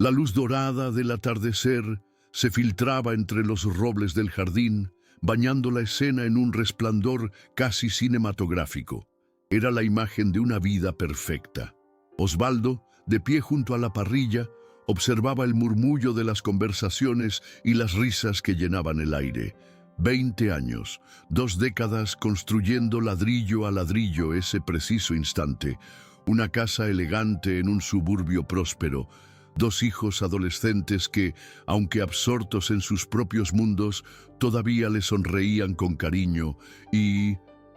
La luz dorada del atardecer se filtraba entre los robles del jardín, bañando la escena en un resplandor casi cinematográfico. Era la imagen de una vida perfecta. Osvaldo, de pie junto a la parrilla, observaba el murmullo de las conversaciones y las risas que llenaban el aire. 20 años, 2 décadas construyendo ladrillo a ladrillo ese preciso instante. Una casa elegante en un suburbio próspero. 2 hijos adolescentes que, aunque absortos en sus propios mundos, todavía le sonreían con cariño, y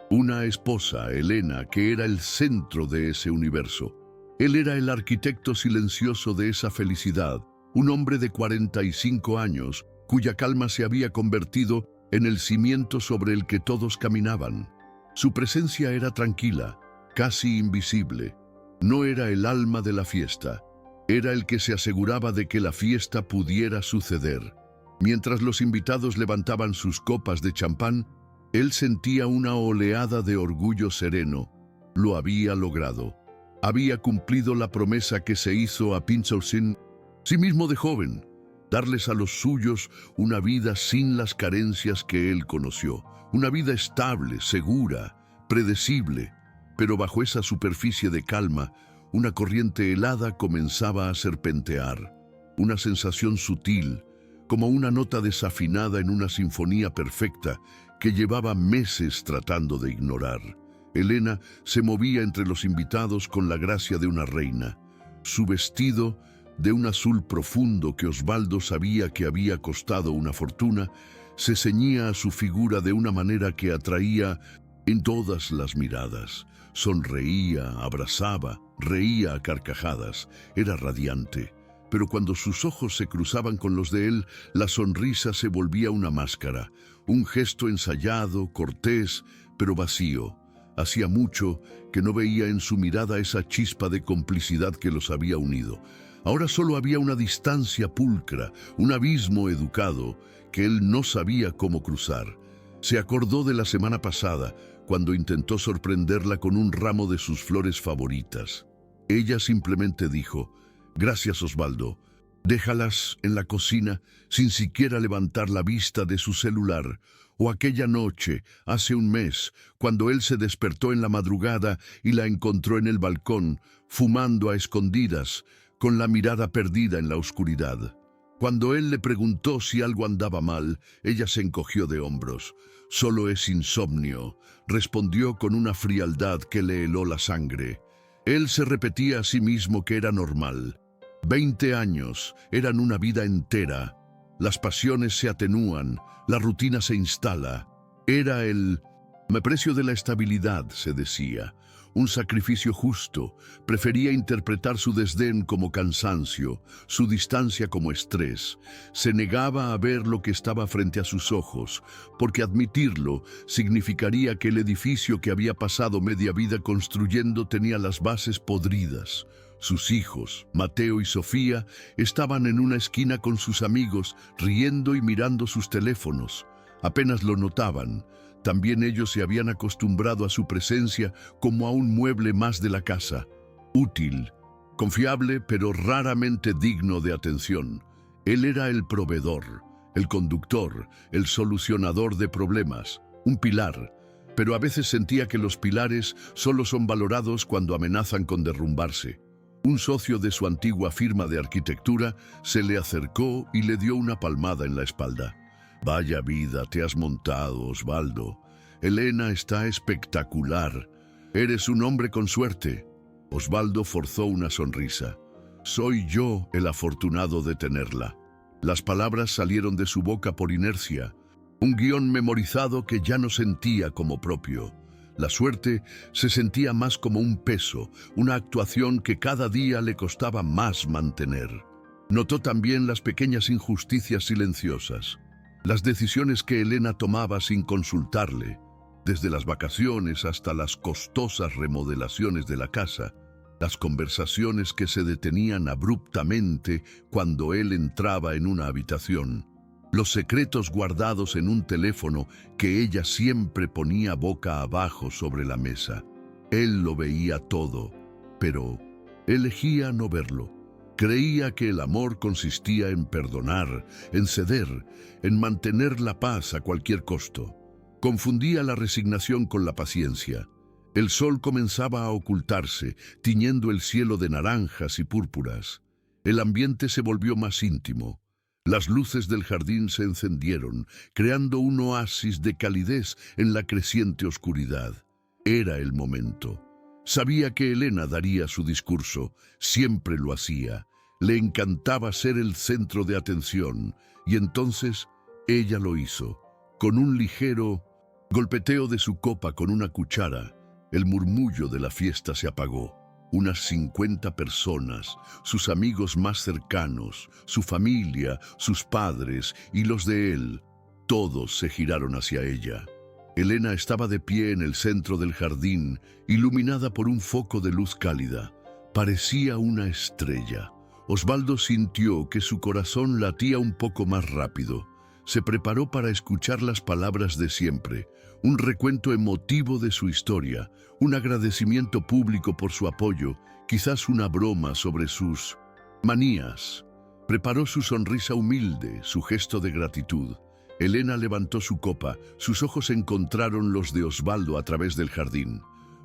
una esposa, Elena, que era el centro de ese universo. Él era el arquitecto silencioso de esa felicidad, un hombre de 45 años, cuya calma se había convertido en el cimiento sobre el que todos caminaban. Su presencia era tranquila, casi invisible. No era el alma de la fiesta. Era el que se aseguraba de que la fiesta pudiera suceder. Mientras los invitados levantaban sus copas de champán, él sentía una oleada de orgullo sereno. Lo había logrado. Había cumplido la promesa que se hizo a Pinchausin, sí mismo de joven, darles a los suyos una vida sin las carencias que él conoció. Una vida estable, segura, predecible, pero bajo esa superficie de calma, una corriente helada comenzaba a serpentear, una sensación sutil, como una nota desafinada en una sinfonía perfecta que llevaba meses tratando de ignorar. Elena se movía entre los invitados con la gracia de una reina. Su vestido, de un azul profundo que Osvaldo sabía que había costado una fortuna, se ceñía a su figura de una manera que atraía en todas las miradas. Sonreía, abrazaba, reía a carcajadas, era radiante. Pero cuando sus ojos se cruzaban con los de él, la sonrisa se volvía una máscara, un gesto ensayado, cortés, pero vacío. Hacía mucho que no veía en su mirada esa chispa de complicidad que los había unido. Ahora solo había una distancia pulcra, un abismo educado que él no sabía cómo cruzar. Se acordó de la semana pasada, cuando intentó sorprenderla con un ramo de sus flores favoritas. Ella simplemente dijo: «Gracias, Osvaldo». Déjalas en la cocina sin siquiera levantar la vista de su celular. O aquella noche, hace un mes, cuando él se despertó en la madrugada y la encontró en el balcón, fumando a escondidas, con la mirada perdida en la oscuridad. Cuando él le preguntó si algo andaba mal, ella se encogió de hombros. «Solo es insomnio», respondió con una frialdad que le heló la sangre. Él se repetía a sí mismo que era normal. 20 años eran una vida entera. Las pasiones se atenúan, la rutina se instala. Era el precio de la estabilidad, se decía. Un sacrificio justo. Prefería interpretar su desdén como cansancio, su distancia como estrés. Se negaba a ver lo que estaba frente a sus ojos, porque admitirlo significaría que el edificio que había pasado media vida construyendo tenía las bases podridas. Sus hijos, Mateo y Sofía, estaban en una esquina con sus amigos, riendo y mirando sus teléfonos. Apenas lo notaban. También ellos se habían acostumbrado a su presencia como a un mueble más de la casa. Útil, confiable, pero raramente digno de atención. Él era el proveedor, el conductor, el solucionador de problemas, un pilar. Pero a veces sentía que los pilares solo son valorados cuando amenazan con derrumbarse. Un socio de su antigua firma de arquitectura se le acercó y le dio una palmada en la espalda. «Vaya vida te has montado, Osvaldo. Elena está espectacular. Eres un hombre con suerte». Osvaldo forzó una sonrisa. «Soy yo el afortunado de tenerla». Las palabras salieron de su boca por inercia, un guión memorizado que ya no sentía como propio. La suerte se sentía más como un peso, una actuación que cada día le costaba más mantener. Notó también las pequeñas injusticias silenciosas. Las decisiones que Elena tomaba sin consultarle, desde las vacaciones hasta las costosas remodelaciones de la casa, las conversaciones que se detenían abruptamente cuando él entraba en una habitación, los secretos guardados en un teléfono que ella siempre ponía boca abajo sobre la mesa. Él lo veía todo, pero elegía no verlo. Creía que el amor consistía en perdonar, en ceder, en mantener la paz a cualquier costo. Confundía la resignación con la paciencia. El sol comenzaba a ocultarse, tiñendo el cielo de naranjas y púrpuras. El ambiente se volvió más íntimo. Las luces del jardín se encendieron, creando un oasis de calidez en la creciente oscuridad. Era el momento. Sabía que Elena daría su discurso, siempre lo hacía. Le encantaba ser el centro de atención, y entonces ella lo hizo. Con un ligero golpeteo de su copa con una cuchara, el murmullo de la fiesta se apagó. Unas 50 personas, sus amigos más cercanos, su familia, sus padres y los de él, todos se giraron hacia ella. Elena estaba de pie en el centro del jardín, iluminada por un foco de luz cálida. Parecía una estrella. Osvaldo sintió que su corazón latía un poco más rápido. Se preparó para escuchar las palabras de siempre, un recuento emotivo de su historia, un agradecimiento público por su apoyo, quizás una broma sobre sus manías. Preparó su sonrisa humilde, su gesto de gratitud. Elena levantó su copa, sus ojos encontraron los de Osvaldo a través del jardín.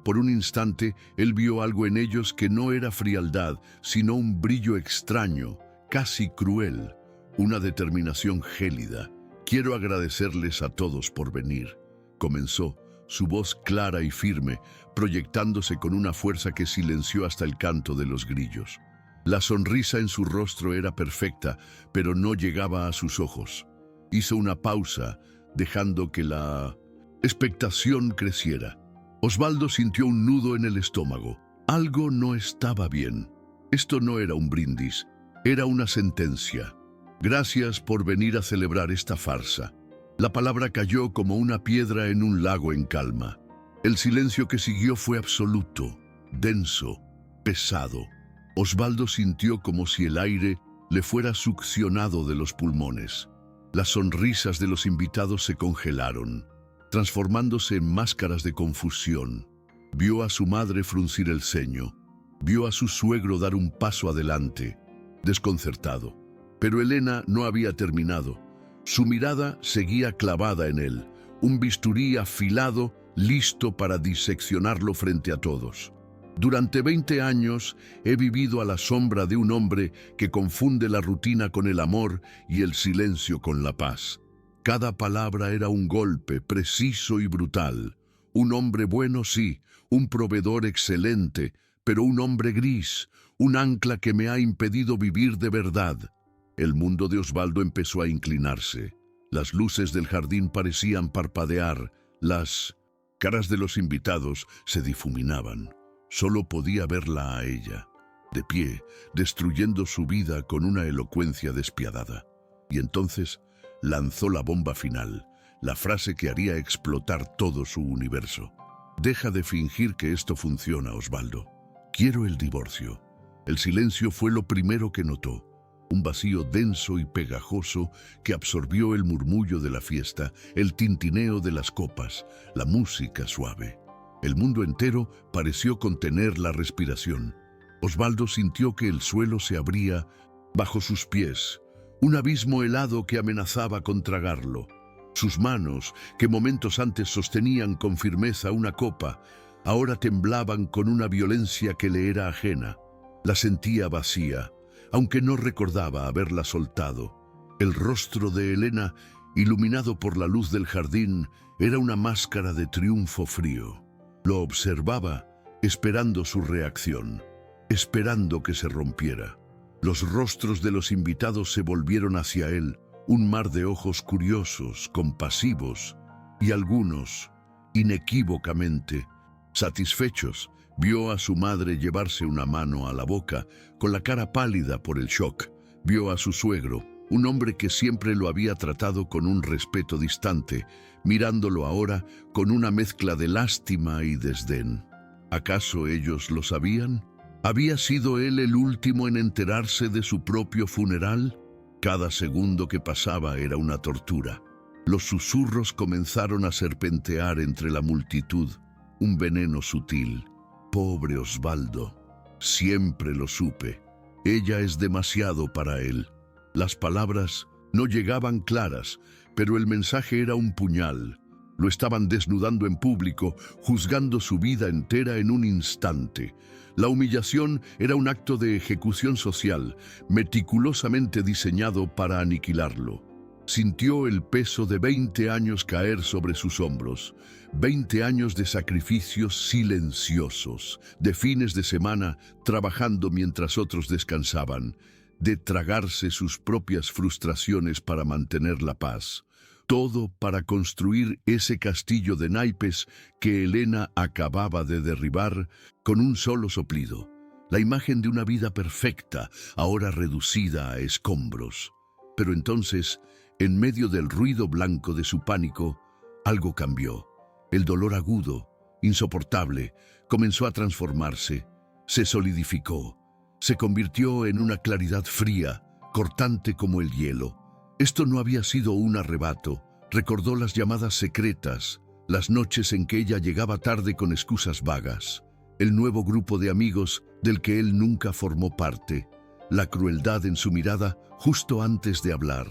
Por un instante, él vio algo en ellos que no era frialdad, sino un brillo extraño, casi cruel, una determinación gélida. «Quiero agradecerles a todos por venir», comenzó, su voz clara y firme, proyectándose con una fuerza que silenció hasta el canto de los grillos. La sonrisa en su rostro era perfecta, pero no llegaba a sus ojos. Hizo una pausa, dejando que la expectación creciera. Osvaldo sintió un nudo en el estómago. Algo no estaba bien. Esto no era un brindis, era una sentencia. «Gracias por venir a celebrar esta farsa». La palabra cayó como una piedra en un lago en calma. El silencio que siguió fue absoluto, denso, pesado. Osvaldo sintió como si el aire le fuera succionado de los pulmones. Las sonrisas de los invitados se congelaron, transformándose en máscaras de confusión. Vio a su madre fruncir el ceño. Vio a su suegro dar un paso adelante, desconcertado. Pero Elena no había terminado. Su mirada seguía clavada en él, un bisturí afilado, listo para diseccionarlo frente a todos. «Durante 20 años he vivido a la sombra de un hombre que confunde la rutina con el amor y el silencio con la paz. Cada palabra era un golpe preciso y brutal. Un hombre bueno, sí, un proveedor excelente, pero un hombre gris, un ancla que me ha impedido vivir de verdad». El mundo de Osvaldo empezó a inclinarse. Las luces del jardín parecían parpadear, las caras de los invitados se difuminaban. Solo podía verla a ella, de pie, destruyendo su vida con una elocuencia despiadada. Y entonces lanzó la bomba final, la frase que haría explotar todo su universo. «Deja de fingir que esto funciona, Osvaldo. Quiero el divorcio». El silencio fue lo primero que notó. Un vacío denso y pegajoso que absorbió el murmullo de la fiesta, el tintineo de las copas, la música suave. El mundo entero pareció contener la respiración. Osvaldo sintió que el suelo se abría bajo sus pies, un abismo helado que amenazaba con tragarlo. Sus manos, que momentos antes sostenían con firmeza una copa, ahora temblaban con una violencia que le era ajena. La sentía vacía, aunque no recordaba haberla soltado. El rostro de Elena, iluminado por la luz del jardín, era una máscara de triunfo frío. Lo observaba, esperando su reacción, esperando que se rompiera. Los rostros de los invitados se volvieron hacia él, un mar de ojos curiosos, compasivos, y algunos, inequívocamente, satisfechos. Vio a su madre llevarse una mano a la boca, con la cara pálida por el shock. Vio a su suegro, un hombre que siempre lo había tratado con un respeto distante, mirándolo ahora con una mezcla de lástima y desdén. ¿Acaso ellos lo sabían? ¿Había sido él el último en enterarse de su propio funeral? Cada segundo que pasaba era una tortura. Los susurros comenzaron a serpentear entre la multitud, un veneno sutil. «Pobre Osvaldo, siempre lo supe». Ella es demasiado para él. Las palabras no llegaban claras, pero el mensaje era un puñal. Lo estaban desnudando en público, juzgando su vida entera en un instante. La humillación era un acto de ejecución social, meticulosamente diseñado para aniquilarlo. Sintió el peso de 20 años caer sobre sus hombros, 20 años de sacrificios silenciosos, de fines de semana trabajando mientras otros descansaban, de tragarse sus propias frustraciones para mantener la paz. Todo para construir ese castillo de naipes que Elena acababa de derribar con un solo soplido. La imagen de una vida perfecta, ahora reducida a escombros. Pero entonces, en medio del ruido blanco de su pánico, algo cambió. El dolor agudo, insoportable, comenzó a transformarse, se solidificó, se convirtió en una claridad fría, cortante como el hielo. Esto no había sido un arrebato. Recordó las llamadas secretas, las noches en que ella llegaba tarde con excusas vagas, el nuevo grupo de amigos del que él nunca formó parte, la crueldad en su mirada justo antes de hablar.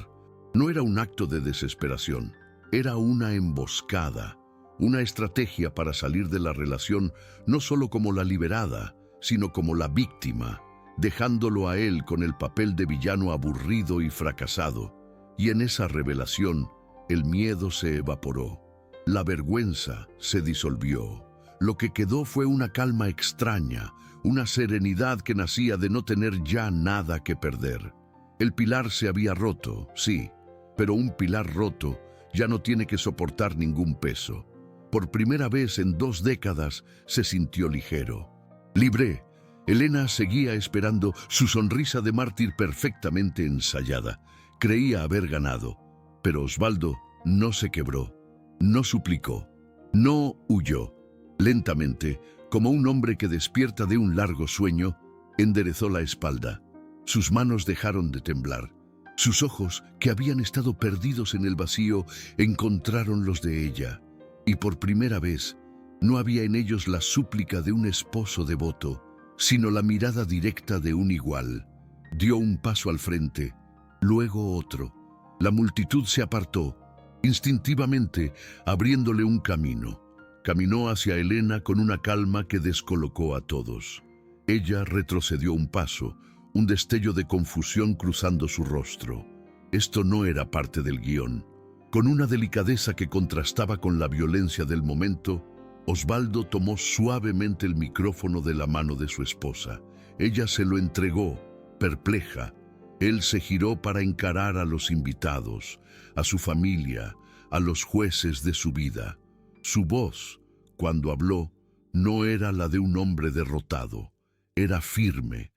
No era un acto de desesperación, era una emboscada, una estrategia para salir de la relación no solo como la liberada, sino como la víctima, dejándolo a él con el papel de villano aburrido y fracasado. Y en esa revelación, el miedo se evaporó, la vergüenza se disolvió. Lo que quedó fue una calma extraña, una serenidad que nacía de no tener ya nada que perder. El pilar se había roto, sí, pero un pilar roto ya no tiene que soportar ningún peso. Por primera vez en 2 décadas se sintió ligero. Libre. Elena seguía esperando, su sonrisa de mártir perfectamente ensayada. Creía haber ganado, pero Osvaldo no se quebró, no suplicó, no huyó. Lentamente, como un hombre que despierta de un largo sueño, enderezó la espalda. Sus manos dejaron de temblar. Sus ojos, que habían estado perdidos en el vacío, encontraron los de ella. Y por primera vez, no había en ellos la súplica de un esposo devoto, sino la mirada directa de un igual. Dio un paso al frente, luego otro. La multitud se apartó, instintivamente abriéndole un camino. Caminó hacia Elena con una calma que descolocó a todos. Ella retrocedió un paso, un destello de confusión cruzando su rostro. Esto no era parte del guión. Con una delicadeza que contrastaba con la violencia del momento, Osvaldo tomó suavemente el micrófono de la mano de su esposa. Ella se lo entregó, perpleja. Él se giró para encarar a los invitados, a su familia, a los jueces de su vida. Su voz, cuando habló, no era la de un hombre derrotado. Era firme,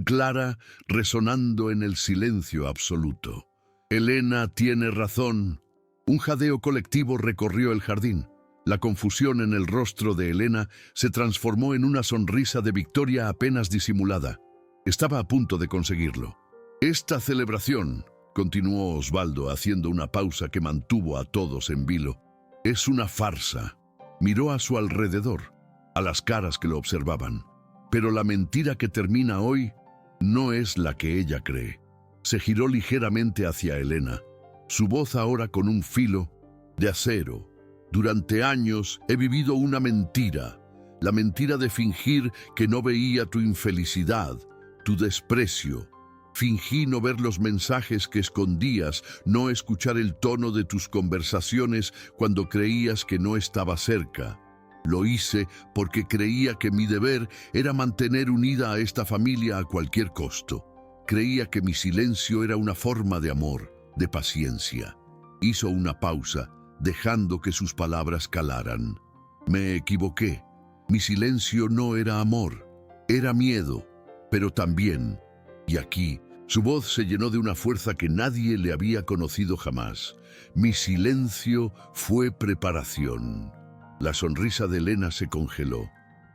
clara, resonando en el silencio absoluto. Elena tiene razón. Un jadeo colectivo recorrió el jardín. La confusión en el rostro de Elena se transformó en una sonrisa de victoria apenas disimulada. Estaba a punto de conseguirlo. Esta celebración, continuó Osvaldo haciendo una pausa que mantuvo a todos en vilo, es una farsa. Miró a su alrededor, a las caras que lo observaban. Pero la mentira que termina hoy no es la que ella cree. Se giró ligeramente hacia Elena, su voz ahora con un filo de acero. Durante años he vivido una mentira, la mentira de fingir que no veía tu infelicidad, tu desprecio. Fingí no ver los mensajes que escondías, no escuchar el tono de tus conversaciones cuando creías que no estaba cerca. Lo hice porque creía que mi deber era mantener unida a esta familia a cualquier costo. Creía que mi silencio era una forma de amor, de paciencia. Hizo una pausa, dejando que sus palabras calaran. Me equivoqué. Mi silencio no era amor, era miedo, pero también, y aquí, su voz se llenó de una fuerza que nadie le había conocido jamás. Mi silencio fue preparación. La sonrisa de Elena se congeló.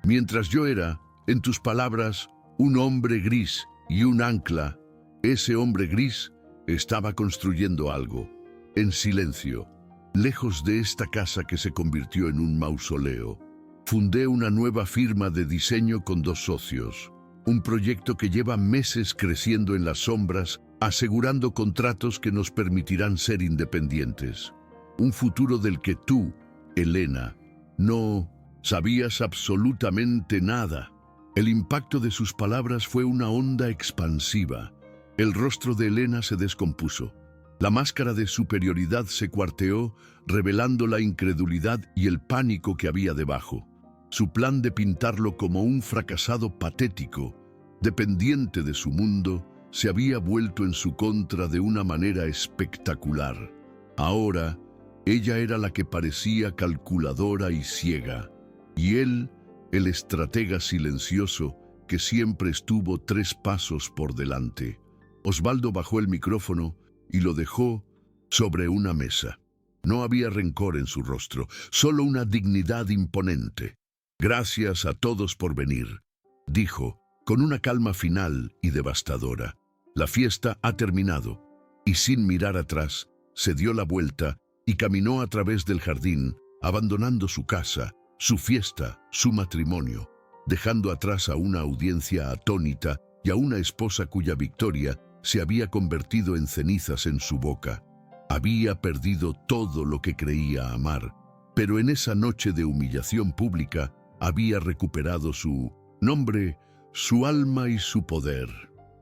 Mientras yo era, en tus palabras, un hombre gris y un ancla, ese hombre gris estaba construyendo algo, en silencio, lejos de esta casa que se convirtió en un mausoleo. Fundé una nueva firma de diseño con 2 socios, Un proyecto que lleva meses creciendo en las sombras, asegurando contratos que nos permitirán ser independientes. Un futuro del que tú, Elena, no sabías absolutamente nada. El impacto de sus palabras fue una onda expansiva. El rostro de Elena se descompuso. La máscara de superioridad se cuarteó, revelando la incredulidad y el pánico que había debajo. Su plan de pintarlo como un fracasado patético, dependiente de su mundo, se había vuelto en su contra de una manera espectacular. Ahora, ella era la que parecía calculadora y ciega, y él, el estratega silencioso, que siempre estuvo 3 pasos por delante. Osvaldo bajó el micrófono y lo dejó sobre una mesa. No había rencor en su rostro, solo una dignidad imponente. «Gracias a todos por venir», dijo, con una calma final y devastadora. «La fiesta ha terminado». Y sin mirar atrás, se dio la vuelta y caminó a través del jardín, abandonando su casa, su fiesta, su matrimonio, dejando atrás a una audiencia atónita y a una esposa cuya victoria se había convertido en cenizas en su boca. Había perdido todo lo que creía amar, pero en esa noche de humillación pública había recuperado su nombre, su alma y su poder.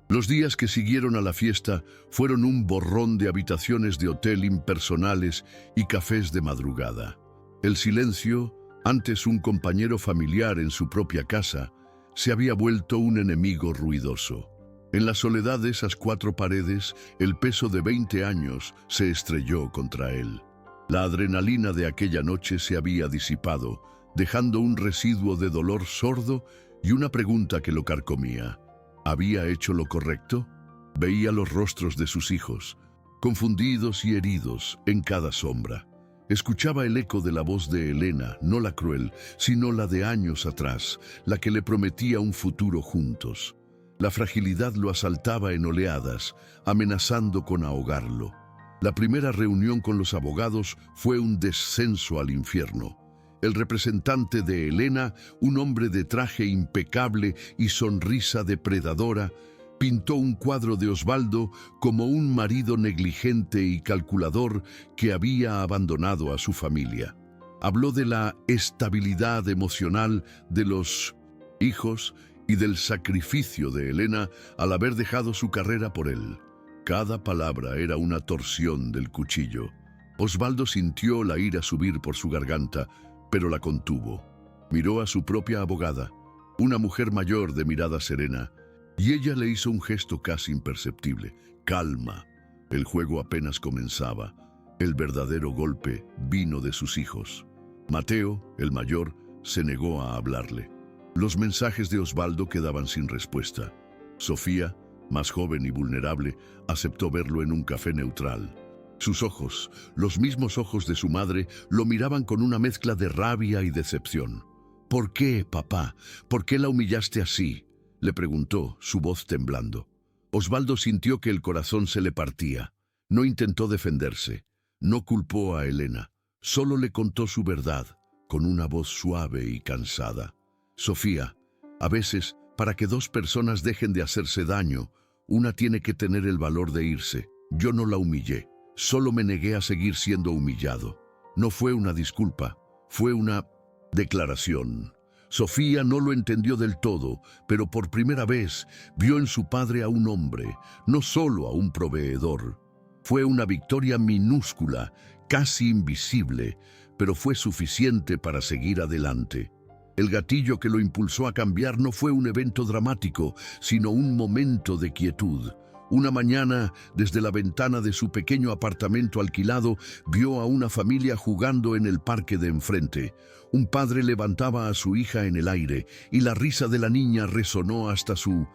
Los días que siguieron a la fiesta fueron un borrón de habitaciones de hotel impersonales y cafés de madrugada. El silencio, antes un compañero familiar en su propia casa, se había vuelto un enemigo ruidoso. En la soledad de esas 4 paredes, el peso de 20 años se estrelló contra él. La adrenalina de aquella noche se había disipado, dejando un residuo de dolor sordo y una pregunta que lo carcomía. ¿Había hecho lo correcto? Veía los rostros de sus hijos, confundidos y heridos en cada sombra. Escuchaba el eco de la voz de Elena, no la cruel, sino la de años atrás, la que le prometía un futuro juntos. La fragilidad lo asaltaba en oleadas, amenazando con ahogarlo. La primera reunión con los abogados fue un descenso al infierno. El representante de Elena, un hombre de traje impecable y sonrisa depredadora, pintó un cuadro de Osvaldo como un marido negligente y calculador que había abandonado a su familia. Habló de la estabilidad emocional de los hijos y del sacrificio de Elena al haber dejado su carrera por él. Cada palabra era una torsión del cuchillo. Osvaldo sintió la ira subir por su garganta, pero la contuvo. Miró a su propia abogada, una mujer mayor de mirada serena, y ella le hizo un gesto casi imperceptible. «Calma». El juego apenas comenzaba. El verdadero golpe vino de sus hijos. Mateo, el mayor, se negó a hablarle. Los mensajes de Osvaldo quedaban sin respuesta. Sofía, más joven y vulnerable, aceptó verlo en un café neutral. Sus ojos, los mismos ojos de su madre, lo miraban con una mezcla de rabia y decepción. «¿Por qué, papá? ¿Por qué la humillaste así?», le preguntó, su voz temblando. Osvaldo sintió que el corazón se le partía. No intentó defenderse. No culpó a Elena. Solo le contó su verdad, con una voz suave y cansada. «Sofía, a veces, para que 2 personas dejen de hacerse daño, una tiene que tener el valor de irse. Yo no la humillé. Solo me negué a seguir siendo humillado. No fue una disculpa, fue una declaración». Sofía no lo entendió del todo, pero por primera vez vio en su padre a un hombre, no solo a un proveedor. Fue una victoria minúscula, casi invisible, pero fue suficiente para seguir adelante. El gatillo que lo impulsó a cambiar no fue un evento dramático, sino un momento de quietud. Una mañana, desde la ventana de su pequeño apartamento alquilado, vio a una familia jugando en el parque de enfrente. Un padre levantaba a su hija en el aire y la risa de la niña resonó hasta su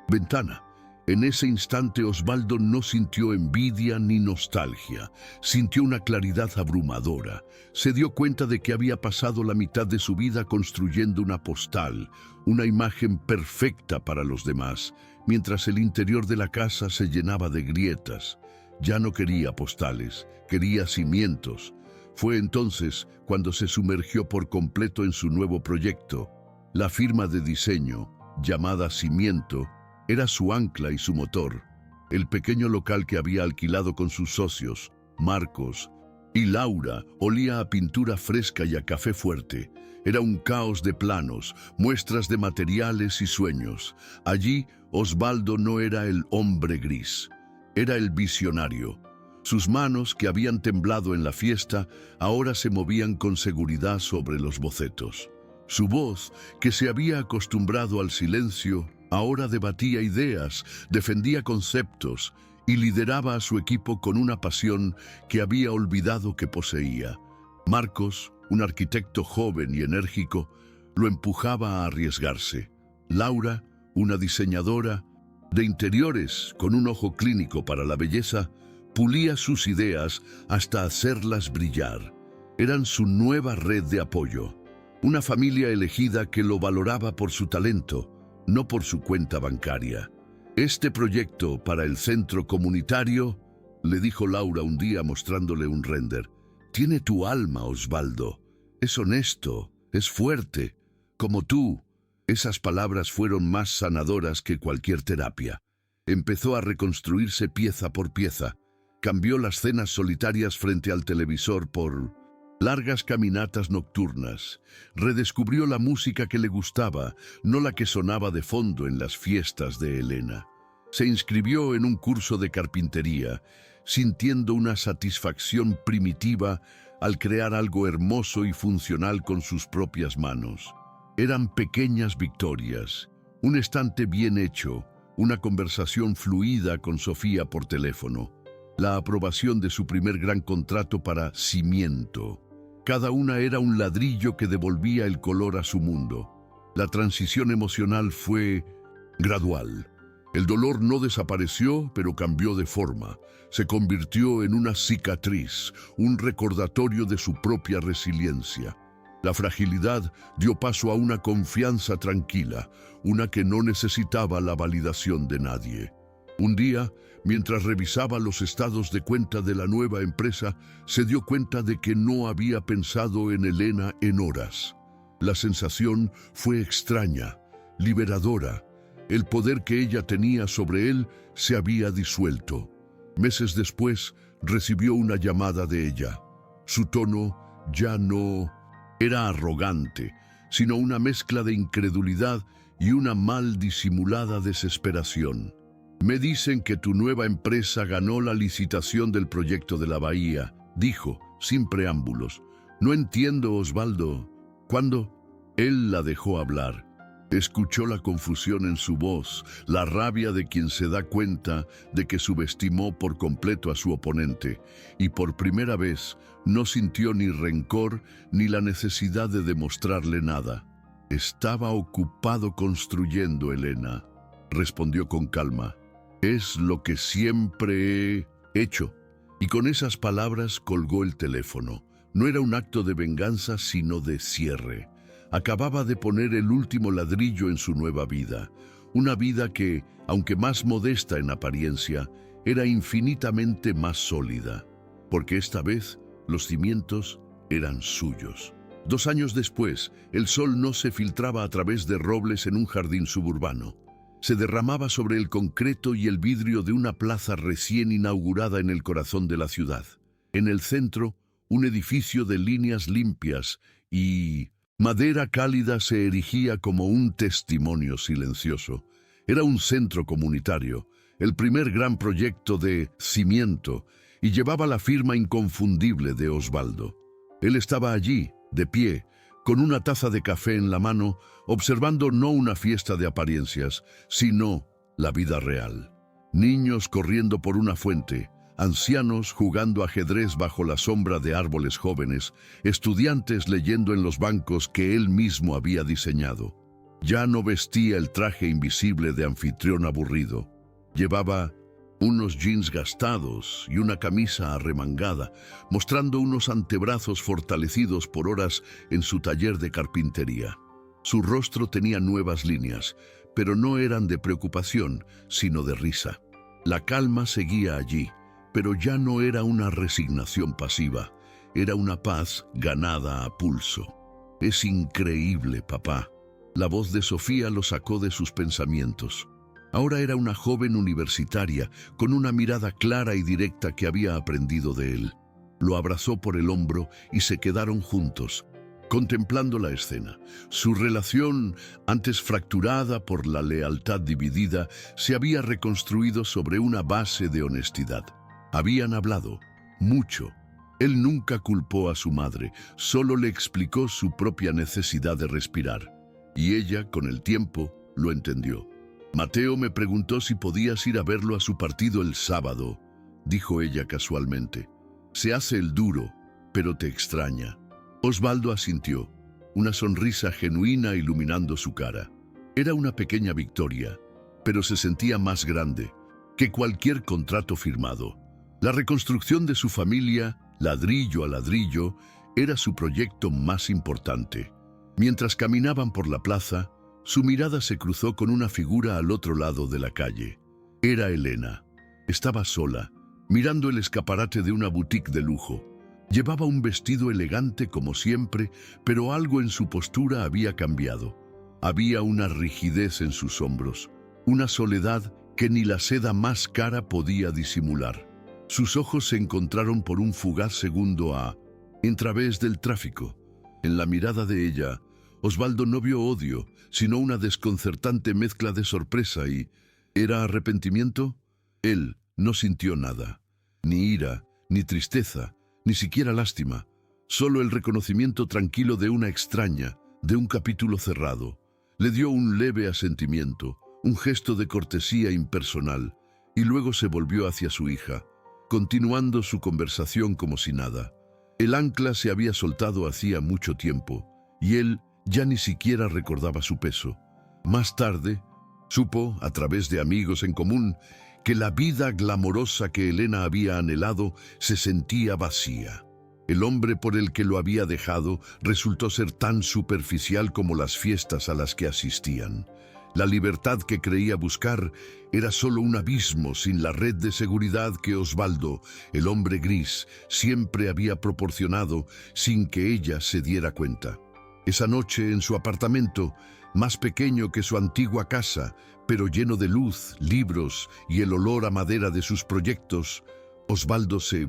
ventana. En ese instante Osvaldo no sintió envidia ni nostalgia, sintió una claridad abrumadora. Se dio cuenta de que había pasado la mitad de su vida construyendo una postal, una imagen perfecta para los demás, mientras el interior de la casa se llenaba de grietas. Ya no quería postales, quería cimientos. Fue entonces cuando se sumergió por completo en su nuevo proyecto, la firma de diseño, llamada Cimiento, era su ancla y su motor. El pequeño local que había alquilado con sus socios, Marcos y Laura, olía a pintura fresca y a café fuerte. Era un caos de planos, muestras de materiales y sueños. Allí, Osvaldo no era el hombre gris, era el visionario. Sus manos, que habían temblado en la fiesta, ahora se movían con seguridad sobre los bocetos. Su voz, que se había acostumbrado al silencio, ahora debatía ideas, defendía conceptos y lideraba a su equipo con una pasión que había olvidado que poseía. Marcos, un arquitecto joven y enérgico, lo empujaba a arriesgarse. Laura, una diseñadora de interiores con un ojo clínico para la belleza, pulía sus ideas hasta hacerlas brillar. Eran su nueva red de apoyo, una familia elegida que lo valoraba por su talento, no por su cuenta bancaria. Este proyecto para el centro comunitario, le dijo Laura un día mostrándole un render, tiene tu alma, Osvaldo. Es honesto, es fuerte, como tú. Esas palabras fueron más sanadoras que cualquier terapia. Empezó a reconstruirse pieza por pieza. Cambió las cenas solitarias frente al televisor por largas caminatas nocturnas. Redescubrió la música que le gustaba, no la que sonaba de fondo en las fiestas de Elena. Se inscribió en un curso de carpintería, sintiendo una satisfacción primitiva al crear algo hermoso y funcional con sus propias manos. Eran pequeñas victorias, un estante bien hecho, una conversación fluida con Sofía por teléfono, la aprobación de su primer gran contrato para Cimiento. Cada una era un ladrillo que devolvía el color a su mundo. La transición emocional fue gradual. El dolor no desapareció, pero cambió de forma. Se convirtió en una cicatriz, un recordatorio de su propia resiliencia. La fragilidad dio paso a una confianza tranquila, una que no necesitaba la validación de nadie. Un día, mientras revisaba los estados de cuenta de la nueva empresa, se dio cuenta de que no había pensado en Elena en horas. La sensación fue extraña, liberadora. El poder que ella tenía sobre él se había disuelto. Meses después, recibió una llamada de ella. Su tono ya no era arrogante, sino una mezcla de incredulidad y una mal disimulada desesperación. Me dicen que tu nueva empresa ganó la licitación del proyecto de la bahía, dijo, sin preámbulos. No entiendo, Osvaldo. ¿Cuándo? Él la dejó hablar. Escuchó la confusión en su voz, la rabia de quien se da cuenta de que subestimó por completo a su oponente, y por primera vez no sintió ni rencor ni la necesidad de demostrarle nada. Estaba ocupado construyendo, Elena, respondió con calma. Es lo que siempre he hecho. Y con esas palabras colgó el teléfono. No era un acto de venganza, sino de cierre. Acababa de poner el último ladrillo en su nueva vida. Una vida que, aunque más modesta en apariencia, era infinitamente más sólida. Porque esta vez los cimientos eran suyos. 2 años después, el sol no se filtraba a través de robles en un jardín suburbano. Se derramaba sobre el concreto y el vidrio de una plaza recién inaugurada en el corazón de la ciudad. En el centro, un edificio de líneas limpias y madera cálida se erigía como un testimonio silencioso. Era un centro comunitario, el primer gran proyecto de Cimiento, y llevaba la firma inconfundible de Osvaldo. Él estaba allí, de pie, con una taza de café en la mano, observando no una fiesta de apariencias, sino la vida real. Niños corriendo por una fuente, ancianos jugando ajedrez bajo la sombra de árboles jóvenes, estudiantes leyendo en los bancos que él mismo había diseñado. Ya no vestía el traje invisible de anfitrión aburrido. Llevaba unos jeans gastados y una camisa arremangada, mostrando unos antebrazos fortalecidos por horas en su taller de carpintería. Su rostro tenía nuevas líneas, pero no eran de preocupación, sino de risa. La calma seguía allí, pero ya no era una resignación pasiva, era una paz ganada a pulso. Es increíble, papá. La voz de Sofía lo sacó de sus pensamientos. Ahora era una joven universitaria, con una mirada clara y directa que había aprendido de él. Lo abrazó por el hombro y se quedaron juntos, contemplando la escena. Su relación, antes fracturada por la lealtad dividida, se había reconstruido sobre una base de honestidad. Habían hablado, mucho. Él nunca culpó a su madre, solo le explicó su propia necesidad de respirar. Y ella, con el tiempo, lo entendió. Mateo me preguntó si podías ir a verlo a su partido el sábado, dijo ella casualmente. Se hace el duro, pero te extraña. Osvaldo asintió, una sonrisa genuina iluminando su cara. Era una pequeña victoria, pero se sentía más grande que cualquier contrato firmado. La reconstrucción de su familia, ladrillo a ladrillo, era su proyecto más importante. Mientras caminaban por la plaza, su mirada se cruzó con una figura al otro lado de la calle. Era Elena. Estaba sola, mirando el escaparate de una boutique de lujo. Llevaba un vestido elegante como siempre, pero algo en su postura había cambiado. Había una rigidez en sus hombros, una soledad que ni la seda más cara podía disimular. Sus ojos se encontraron por un fugaz segundo a través del tráfico. En la mirada de ella, Osvaldo no vio odio, sino una desconcertante mezcla de sorpresa y... ¿era arrepentimiento? Él no sintió nada, ni ira, ni tristeza, ni siquiera lástima, solo el reconocimiento tranquilo de una extraña, de un capítulo cerrado. Le dio un leve asentimiento, un gesto de cortesía impersonal, y luego se volvió hacia su hija, continuando su conversación como si nada. El ancla se había soltado hacía mucho tiempo, y él ya ni siquiera recordaba su peso. Más tarde, supo, a través de amigos en común, que la vida glamorosa que Elena había anhelado se sentía vacía. El hombre por el que lo había dejado resultó ser tan superficial como las fiestas a las que asistían. La libertad que creía buscar era solo un abismo sin la red de seguridad que Osvaldo, el hombre gris, siempre había proporcionado sin que ella se diera cuenta. Esa noche en su apartamento, más pequeño que su antigua casa, pero lleno de luz, libros y el olor a madera de sus proyectos, Osvaldo se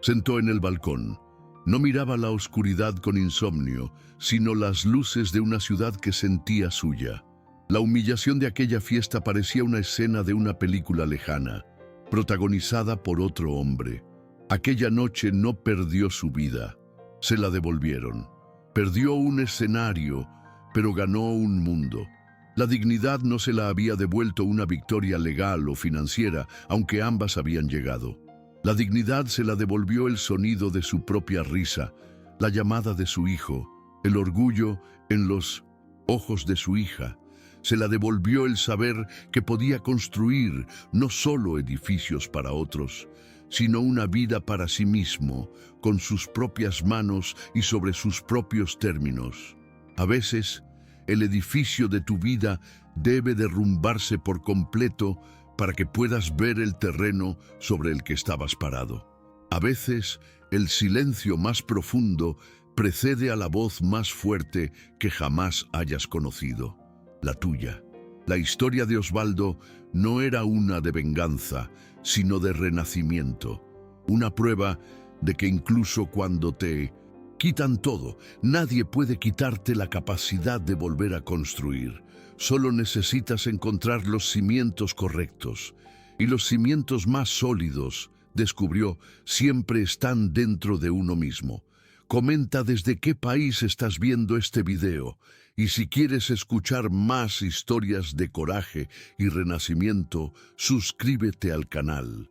sentó en el balcón. No miraba la oscuridad con insomnio, sino las luces de una ciudad que sentía suya. La humillación de aquella fiesta parecía una escena de una película lejana, protagonizada por otro hombre. Aquella noche no perdió su vida, se la devolvieron. Perdió un escenario, pero ganó un mundo. La dignidad no se la había devuelto una victoria legal o financiera, aunque ambas habían llegado. La dignidad se la devolvió el sonido de su propia risa, la llamada de su hijo, el orgullo en los ojos de su hija. Se la devolvió el saber que podía construir no solo edificios para otros, sino una vida para sí mismo, con sus propias manos y sobre sus propios términos. A veces, el edificio de tu vida debe derrumbarse por completo para que puedas ver el terreno sobre el que estabas parado. A veces, el silencio más profundo precede a la voz más fuerte que jamás hayas conocido, la tuya. La historia de Osvaldo no era una de venganza, sino de renacimiento. Una prueba de que incluso cuando te quitan todo, nadie puede quitarte la capacidad de volver a construir. Solo necesitas encontrar los cimientos correctos. Y los cimientos más sólidos, descubrió, siempre están dentro de uno mismo. Comenta desde qué país estás viendo este video. Y si quieres escuchar más historias de coraje y renacimiento, suscríbete al canal.